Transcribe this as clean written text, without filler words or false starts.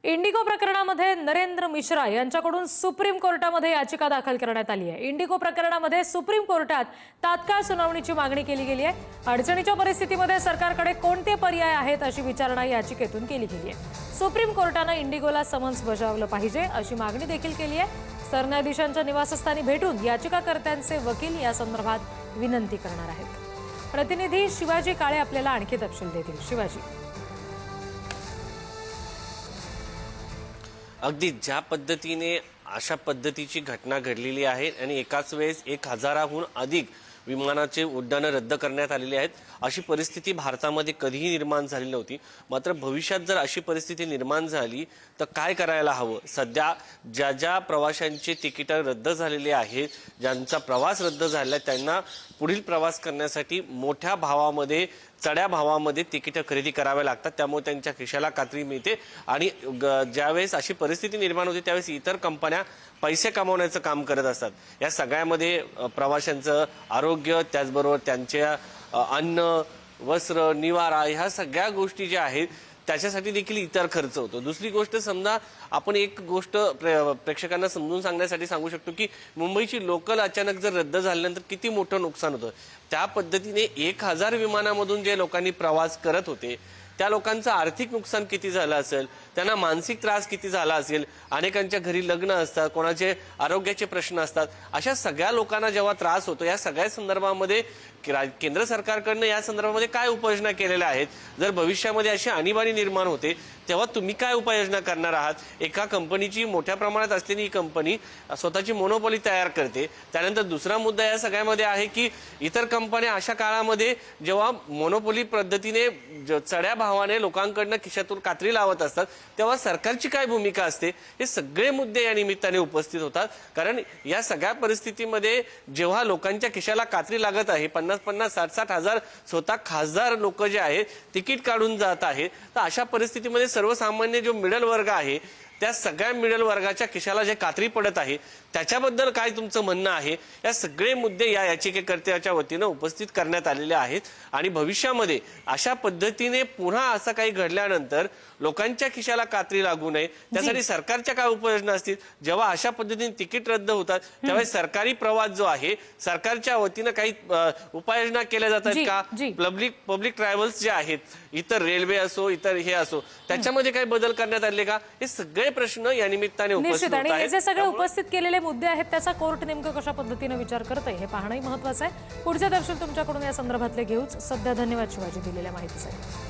Indigo प्रकरणामध्ये नरेंद्र मिश्रा यांच्याकडून supreme कोर्टामध्ये याचिका दाखल करण्यात आली आहे। इंडिगो प्रकरणामध्ये सुप्रीम कोर्टात तात्काळ सुनावणीची मागणी केली गेली आहे। अडचणीच्या परिस्थितीमध्ये सरकारकडे कोणते पर्याय आहेत अशी विचारणा याचिकेतून केली गेली आहे। सुप्रीम कोर्टाने इंडिगोला समन्स बजावलं पाहिजे अशी मागणी देखील केली आहे। सरन्यायाधीशांच्या निवासस्थानी भेटून याचिकाकर्त्यांचे वकील या संदर्भात विनंती करणार आहेत। प्रतिनिधी शिवाजी काळे आपल्याला आणखी तपशील देतील। शिवाजी, अगदी ज्या पद्धतीने अशा पद्धतीची घटना घडलेली आहे आणि एकाच वेळेस 1000हून अधिक विमानाचे उड्डाणं रद्द करण्यात आलेली आहेत, अशी परिस्थिती भारतामध्ये कधीही निर्माण झाली नव्हती। मात्र भविष्यात जर अशी परिस्थिती निर्माण झाली तर काय करायला हवं? सध्या ज्या ज्या प्रवाशांची तिकीटं रद्द झालेली आहेत, ज्यांचा प्रवास रद्द झाला त्यांना पुढील प्रवास करण्यासाठी मोठ्या भावामध्ये चढ्या भावामध्ये तिकीटं खरेदी करावे लागतात, त्यामुळे त्यांच्या खिशाला कात्री मिळते आणि ज्यावेळेस अशी परिस्थिती निर्माण होते त्यावेळेस इतर कंपन्या पैसे कमवण्याचं काम करत असतात। या सगळ्यामध्ये प्रवाशांचं आरोग्य, त्याचबरोबर त्यांच्या अन्न, वस्त्र, निवारा ह्या सगळ्या गोष्टी ज्या आहेत त्याच्यासाठी देखील इतर खर्च होतो। दुसरी गोष्ट, समजा आपण एक गोष्ट प्रेक्षकांना समजून सांगण्यासाठी सांगू शकतो की मुंबईची लोकल अचानक जर रद्द झाल्यानंतर किती मोठं नुकसान होतं। त्या पद्धतीने 1000 विमानामधून जे लोकांनी प्रवास करत होते त्या लोकांचं आर्थिक नुकसान किती झालं असेल, त्यांना मानसिक त्रास किती झाला असेल, अनेकांच्या घरी लग्न असतात, कोणाचे आरोग्याचे प्रश्न असतात, अशा सगळ्या लोकांना जेव्हा त्रास होतो या सगळ्या संदर्भामध्ये केंद्र सरकारकडनं या संदर्भामध्ये काय उपाययोजना केलेल्या आहेत? जर भविष्यामध्ये अशी आणीबाणी निर्माण होते तेव्हा तुम्ही काय उपाययोजना करणार आहात? एका कंपनीची मोठ्या प्रमाणात असलेली ही कंपनी स्वतःची मोनोपॉली तयार करते। त्यानंतर दुसरा मुद्दा या सगळ्यामध्ये आहे की इतर कंपन्या अशा काळामध्ये जेव्हा मोनोपॉली पद्धतीने चढ्या भावाने लोकांकडनं खिशातून कात्री लावत असतात तेव्हा सरकारची काय भूमिका असते? हे सगळे मुद्दे या निमित्ताने उपस्थित होतात। कारण या सगळ्या परिस्थितीमध्ये जेव्हा लोकांच्या खिशाला कात्री लागत आहे, 50-50, 60-60 हजार स्वतः खासदार लोक जे आहेत तिकीट काढून जात आहेत, तर अशा परिस्थितीमध्ये सर्वसामान्य जो मिडल वर्ग आहे त्या सगळ्या मिडल वर्गाच्या खिशाला जे कात्री पडत आहे त्याच्याबद्दल काय तुमचं म्हणणं आहे? या सगळे मुद्दे या याचिकेकर्त्याच्या वतीनं उपस्थित करण्यात आलेले आहेत आणि भविष्यामध्ये अशा पद्धतीने पुन्हा असं काही घडल्यानंतर लोकांच्या खिशाला कात्री लागू नये त्यासाठी सरकारच्या काय उपाययोजना असतील? जेव्हा अशा पद्धतीने तिकीट रद्द होतात त्यावेळेस सरकारी प्रवास जो आहे सरकारच्या वतीनं काही उपाययोजना केल्या जातात का? पब्लिक ट्रॅव्हल्स जे आहेत, इतर रेल्वे असो, इतर हे असो, त्याच्यामध्ये काही बदल करण्यात आले का? हे सगळे प्रश्न या निमित्ताने उपस्थित होत आहेत। जे सगळे उपस्थित केलेले मुद्दे आहेत त्याचा कोर्ट नेमकं कशा पद्धतीने विचार करतंय हे पाहणंही महत्त्वाचं आहे। पुढचे दर्शन तुमच्याकडून या संदर्भातले घेऊच। सध्या धन्यवाद शिवाजी दिलेल्या माहितीसाठी।